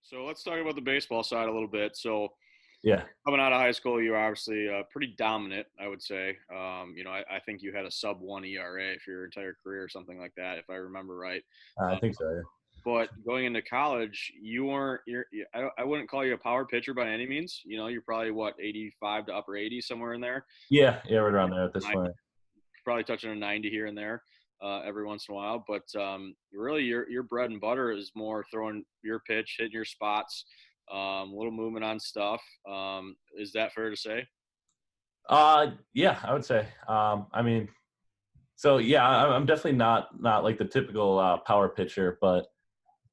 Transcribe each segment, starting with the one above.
So let's talk about the baseball side a little bit. So Yeah, coming out of high school, you were obviously pretty dominant, I would say. I think you had a sub one ERA for your entire career or something like that, if I remember right. I Uh, think so. but going into college, you weren't. I wouldn't call you a power pitcher by any means. You're probably what 85 to upper 80 somewhere in there. Yeah, right around there at this point. Probably touching a 90 here and there every once in a while. But really, your bread and butter is more throwing your pitch, hitting your spots, a little movement on stuff. Is that fair to say? Yeah, I would say. So yeah, I'm definitely not like the typical power pitcher, but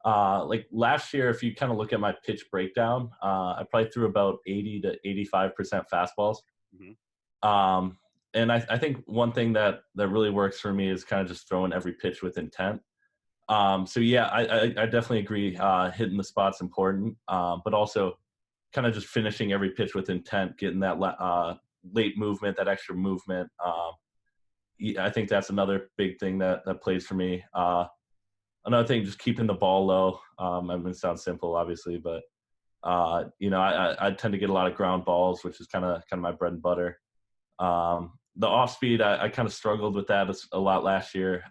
like last year, if you kind of look at my pitch breakdown, I probably threw about 80 to 85% fastballs. Hmm. Um, and I think one thing that really works for me is kind of just throwing every pitch with intent. So yeah, I definitely agree. Hitting the spot's important, but also kind of just finishing every pitch with intent, getting that late movement, that extra movement. I think that's another big thing that plays for me. Another thing, just keeping the ball low. I mean, it sounds simple, obviously, but I tend to get a lot of ground balls, which is kind of my bread and butter. The off speed, I kind of struggled with that a lot last year.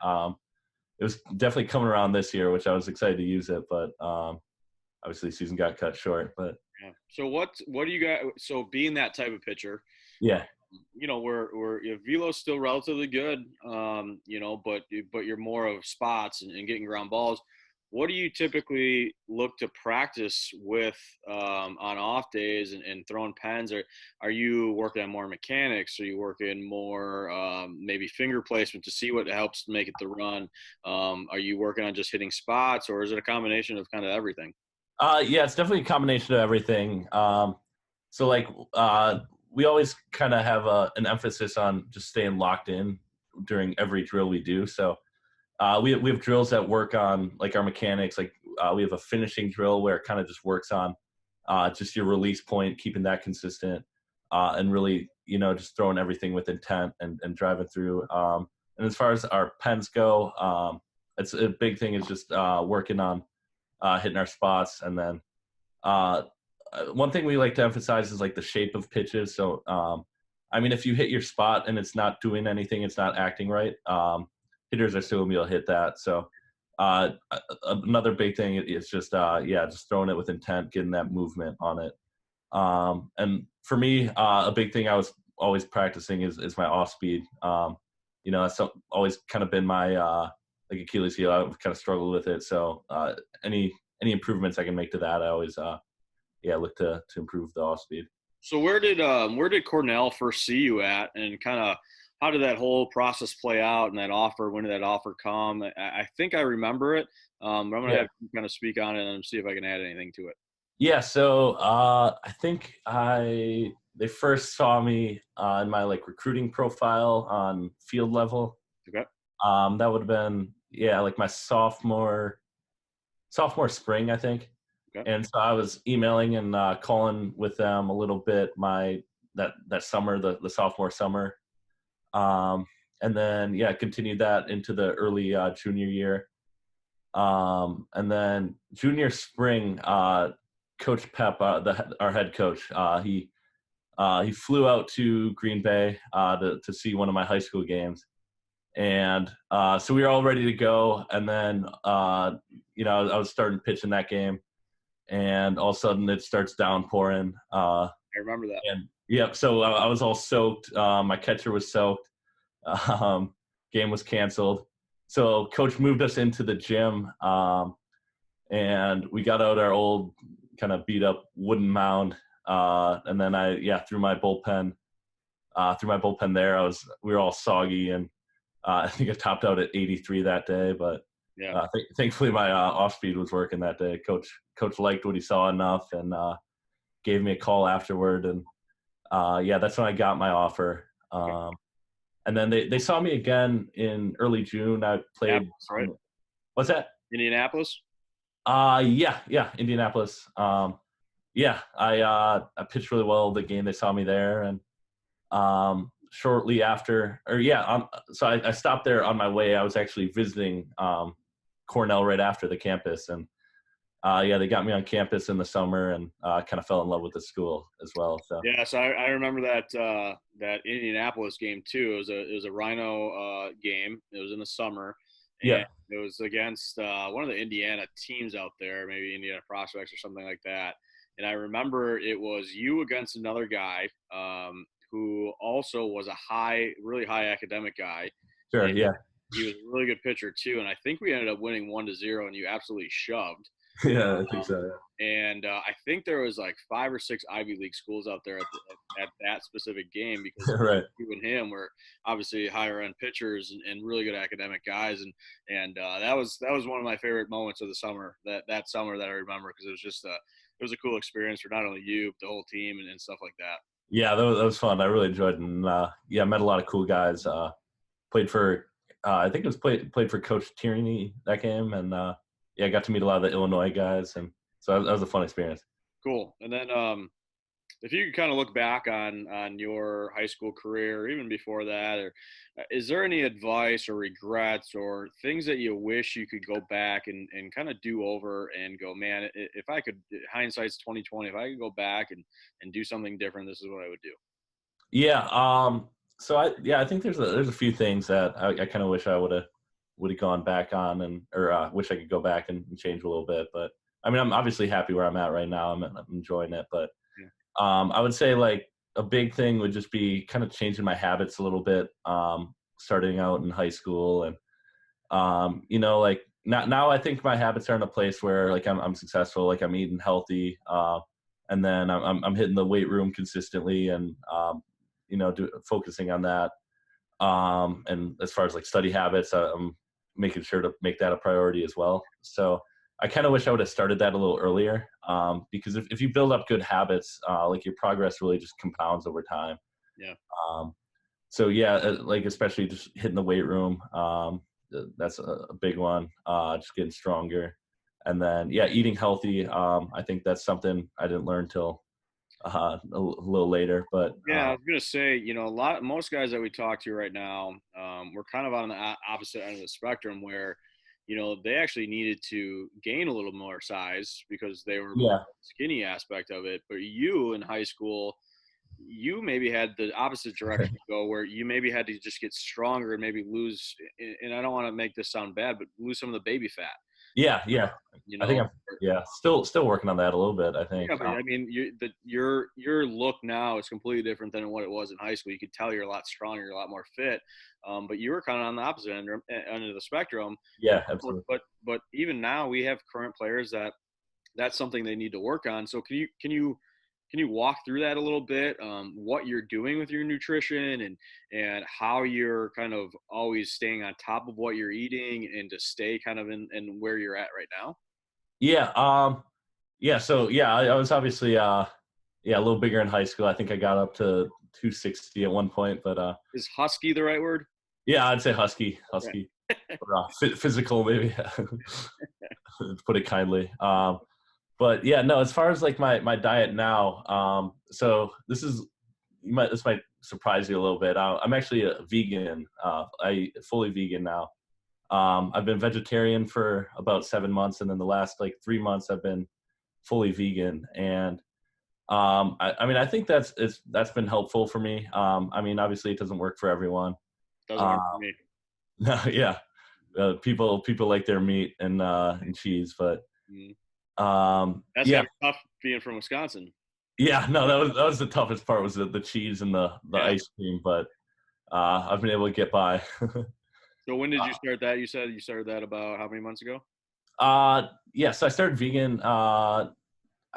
It was definitely coming around this year, which I was excited to use it, but obviously season got cut short. But Yeah. So what do you got? So being that type of pitcher, yeah, where velo's still relatively good, but you're more of spots and getting ground balls. What do you typically look to practice with on off days and throwing pens? Or are you working on more mechanics? Are you working more maybe finger placement to see what helps make it the run? Are you working on just hitting spots, or is it a combination of kind of everything? yeah, it's definitely a combination of everything. So like we always kind of have an emphasis on just staying locked in during every drill we do. So we have drills that work on like our mechanics. Like we have a finishing drill where it kind of just works on just your release point, keeping that consistent, and really just throwing everything with intent and driving through. And as far as our pens go, it's a big thing is just working on hitting our spots, and then uh, one thing we like to emphasize is like the shape of pitches. So I mean, if you hit your spot and it's not doing anything, it's not acting right. Hitters are still gonna be able to hit that. So another big thing is just just throwing it with intent, getting that movement on it. And for me, a big thing I was always practicing is my off speed. That's always kind of been my like Achilles heel. I've kind of struggled with it. So any improvements I can make to that, I always look to improve the off speed. So where did Cornell first see you at, and kind of how did that whole process play out, and that offer? When did that offer come? I think I remember it, but I'm gonna Yeah. have you kind of speak on it and see if I can add anything to it. Yeah, so I think they first saw me in my like recruiting profile on field level. Okay. That would have been like my sophomore spring, I think. Okay. And so I was emailing and calling with them a little bit that summer, the sophomore summer, and then continued that into the early junior year, and then junior spring. Coach Pep, our head coach, he flew out to Green Bay to see one of my high school games, and so we were all ready to go. And then I was starting pitching that game, and all of a sudden it starts downpouring. I remember that. And yep, so I was all soaked. My catcher was soaked. Game was canceled. So coach moved us into the gym, and we got out our old kind of beat up wooden mound, and then I threw my bullpen there. We were all soggy, and I think I topped out at 83 that day, but Yeah. thankfully my off speed was working that day. Coach liked what he saw enough, and gave me a call afterward, and that's when I got my offer. And then they saw me again in early June. I played. Right. What's that? Indianapolis. Indianapolis. I pitched really well the game. They saw me there, and shortly after, so I stopped there on my way. I was actually visiting Cornell right after the campus, and yeah, they got me on campus in the summer, and kind of fell in love with the school as well. So Yeah, so I remember that Indianapolis game too. It was a Rhino game. It was in the summer, and yeah, it was against one of the Indiana teams out there, maybe Indiana Prospects or something like that. And I remember it was you against another guy who also was really high academic guy, sure, and yeah, he was a really good pitcher too. And I think we ended up winning 1-0, and you absolutely shoved. yeah, I think Um, so. and I think there was like 5 or 6 Ivy League schools out there at that specific game because Yeah. Right. you and him were obviously higher end pitchers and really good academic guys, and that was one of my favorite moments of the summer that summer that I remember because it was a cool experience for not only you but the whole team and stuff like that. Yeah, that was fun. I really enjoyed it. And yeah, I met a lot of cool guys. Played for I think it was played for Coach Tierney that game, and yeah, I got to meet a lot of the Illinois guys, and so that was a fun experience. Cool. And then if you could kind of look back on your high school career, or even before that, or is there any advice or regrets or things that you wish you could go back and kind of do over and go, man, if I could, hindsight's 2020, if I could go back and do something different, this is what I would do. Yeah. So I think there's a few things that I kind of wish I would have gone back on, and or wish I could go back and change a little bit. But I mean, I'm obviously happy where I'm at right now. I'm enjoying it. But Yeah. I would say like a big thing would just be kind of changing my habits a little bit. Starting out in high school, and like now I think my habits are in a place where like I'm successful. Like I'm eating healthy. And then I'm hitting the weight room consistently, and focusing on that. And as far as like study habits, I'm making sure to make that a priority as well. So I kind of wish I would have started that a little earlier, because if you build up good habits, like your progress really just compounds over time. Yeah. Um, so yeah, like especially just hitting the weight room, that's a big one. Just getting stronger, and then yeah, eating healthy. I think that's something I didn't learn till a little later, but Yeah, I was gonna say, most guys that we talk to right now, we're kind of on the opposite end of the spectrum where, they actually needed to gain a little more size because they were more yeah, skinny aspect of it. But you in high school, you maybe had the opposite direction to go where you maybe had to just get stronger and maybe lose. And I don't want to make this sound bad, but lose some of the baby fat. yeah. You I think know, still working on that a little bit. I think. Yeah, but I mean, your look now is completely different than what it was in high school. You could tell you're a lot stronger, you're a lot more fit. But you were kind of on the opposite end of the spectrum. Yeah, absolutely. But even now, we have current players that's something they need to work on. So can you walk through that a little bit? What you're doing with your nutrition and how you're kind of always staying on top of what you're eating and to stay kind of in where you're at right now. Yeah. Yeah. So yeah, I was obviously yeah, a little bigger in high school. I think I got up to 260 at one point, but Is husky the right word? yeah, I'd say husky, Yeah. or, physical maybe, to put it kindly. But yeah, no, as far as like my diet now, so this might surprise you a little bit. I'm actually a vegan. I fully vegan now. I've been vegetarian for about 7 months, and then the last like 3 months I've been fully vegan. And I mean, I think that's been helpful for me. I mean, obviously it doesn't work for everyone. Doesn't work for Um, me. no, yeah, people like their meat and cheese, but Mm. That's yeah, gotta be tough being from Wisconsin. yeah, no, that was the toughest part, was the cheese and the Yeah. ice cream, but I've been able to get by. So when did you start that? You said you started that about how many months ago? Yes, I started vegan. I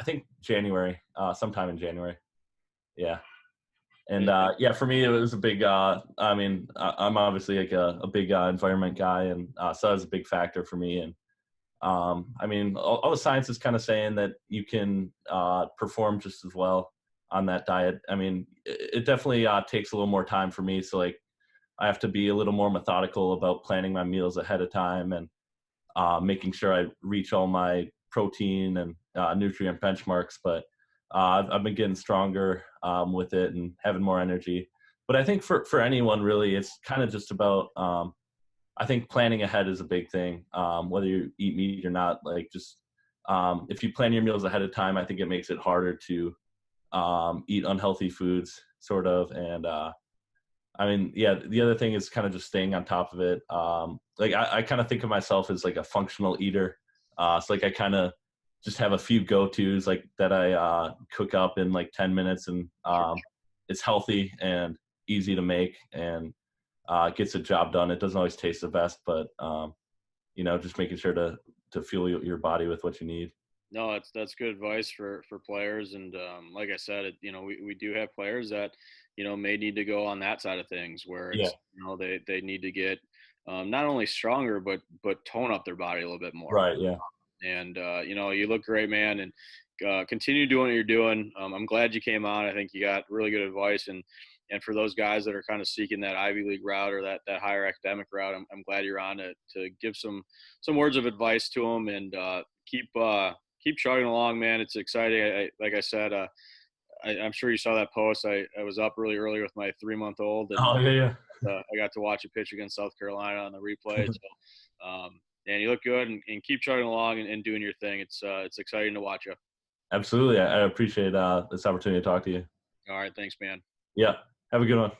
think January, sometime in January. Yeah. And And yeah, for me, it was a big. I mean, I'm obviously like a big environment guy, and so that was a big factor for me. And I mean, all the science is kind of saying that you can perform just as well on that diet. I mean, it definitely takes a little more time for me. So like, I have to be a little more methodical about planning my meals ahead of time, and making sure I reach all my protein and nutrient benchmarks. But I've been getting stronger with it and having more energy. But I think for anyone really, it's kind of just about, I think planning ahead is a big thing. Whether you eat meat or not, like just if you plan your meals ahead of time, I think it makes it harder to eat unhealthy foods, sort of. And I mean, yeah, the other thing is kind of just staying on top of it. Like I kind of think of myself as like a functional eater. So like I kind of just have a few go-tos like that I cook up in like 10 minutes, and Sure. it's healthy and easy to make, and gets the job done. It doesn't always taste the best, but just making sure to fuel your body with what you need. No, that's good advice for players, and like I said, we do have players that may need to go on that side of things where Yeah. it's they need to get not only stronger but tone up their body a little bit more. Right. Yeah. And you look great, man, and continue doing what you're doing. I'm glad you came on. I think you got really good advice, and for those guys that are kind of seeking that Ivy League route or that higher academic route, I'm glad you're on to give some words of advice to them, and keep chugging along, man. It's exciting. Like I said, I'm sure you saw that post. I was up really early with my 3-month-old, and Oh yeah. I got to watch a pitch against South Carolina on the replay. So, and you look good, and keep chugging along and doing your thing. It's exciting to watch you. Absolutely. I appreciate this opportunity to talk to you. All right, thanks, man. Yeah. Have a good one.